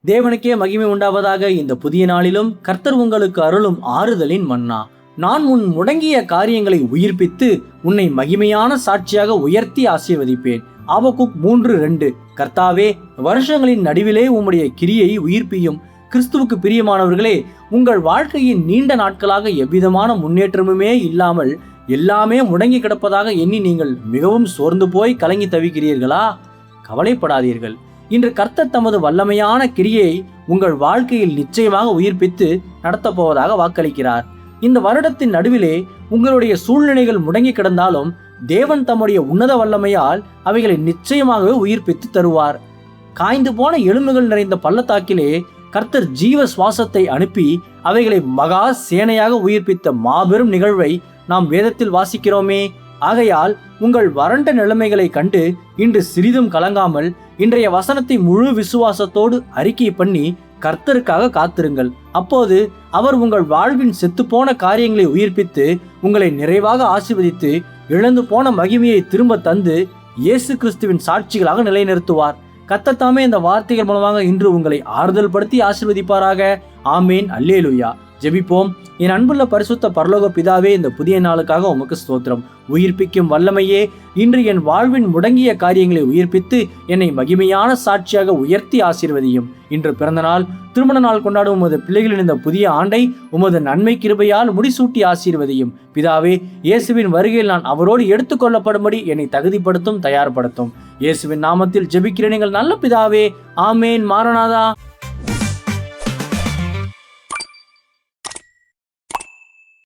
தேவனுக்கே மகிமை உண்டாவதாக. இந்த புதிய நாளிலும் கர்த்தர் உங்களுக்கு அருளும் ஆறுதலின் மன்னா. நான் உன் முடங்கிய காரியங்களை உயிர்ப்பித்து உன்னை மகிமையான சாட்சியாக உயர்த்தி ஆசீர்வதிப்பேன். ஆபகுக் 3:2. கர்த்தாவே, வருஷங்களின் நடுவிலே உம்முடைய கிரியை உயிர்ப்பியும். கிறிஸ்துவுக்கு பிரியமானவர்களே, உங்கள் வாழ்க்கையின் நீண்ட நாட்களாக எவ்விதமான முன்னேற்றமுமே இல்லாமல் எல்லாமே முடங்கி கிடப்பதாக எண்ணி நீங்கள் மிகவும் சோர்ந்து போய் கலங்கி தவிக்கிறீர்களா? கவலைப்படாதீர்கள். இன்று கர்த்தர் தமது வல்லமையான கிரியை உங்கள் வாழ்க்கையில் நிச்சயமாக உயிர்ப்பித்து நடத்தப் போவதாக வாக்களிக்கிறார். இந்த வருடத்தின் நடுவிலே உங்களுடைய சூழ்நிலைகள் முடங்கி கிடந்தாலும் தேவன் தம்முடைய உன்னத வல்லமையால் அவைகளை நிச்சயமாகவே உயிர்ப்பித்து தருவார். காய்ந்து போன எலும்புகள் நிறைந்த பள்ளத்தாக்கிலே கர்த்தர் ஜீவ சுவாசத்தை அனுப்பி அவைகளை மகா சேனையாக உயிர்ப்பித்த மாபெரும் நிகழ்வை நாம் வேதத்தில் வாசிக்கிறோமே. ஆகையால் உங்கள் வறண்ட நிலைமைகளை கண்டு இன்று சிறிதும் கலங்காமல் இன்றைய வசனத்தை முழு விசுவாசத்தோடு அறிக்கை பண்ணி கர்த்தருக்காக காத்திருங்கள். அப்போது அவர் உங்கள் வாழ்வின் செத்துப்போன காரியங்களை உயிர்ப்பித்து உங்களை நிறைவாக ஆசீர்வதித்து இழந்து போன மகிமையை திரும்ப தந்து இயேசு கிறிஸ்துவின் சாட்சிகளாக நிலைநிறுத்துவார். கர்த்தர் தாமே இந்த வார்த்தைகள் மூலமாக இன்று உங்களை ஆறுதல் படுத்தி ஆசீர்வதிப்பாராக. ஆமேன். அல்லேலூயா. ஜெபிப்போம். என் அன்புள்ள பரிசுத்த பரலோக பிதாவே, இந்த புதிய நாளுக்காக உமக்கு ஸ்தோத்திரம். உயிர்ப்பிக்கும் வல்லமையே, இன்று என் வாழ்வின் முடங்கிய காரியங்களை உயிர்ப்பித்து என்னை மகிமையான சாட்சியாக உயர்த்தி ஆசீர்வதியும். இன்று பிறந்த நாள், திருமண நாள் கொண்டாடும் உமது பிள்ளைகளின் இந்த புதிய ஆண்டை உமது நன்மை கிருபையால் முடிசூட்டி ஆசீர்வதியும். பிதாவே, இயேசுவின் வருகையில் நான் அவரோடு எடுத்துக்கொள்ளப்படும்படி என்னை தகுதிப்படுத்தும், தயார்படுத்தும். இயேசுவின் நாமத்தில் ஜெபிக்கிறேன் எங்கள் நல்ல பிதாவே. ஆமேன். மாரநாதா.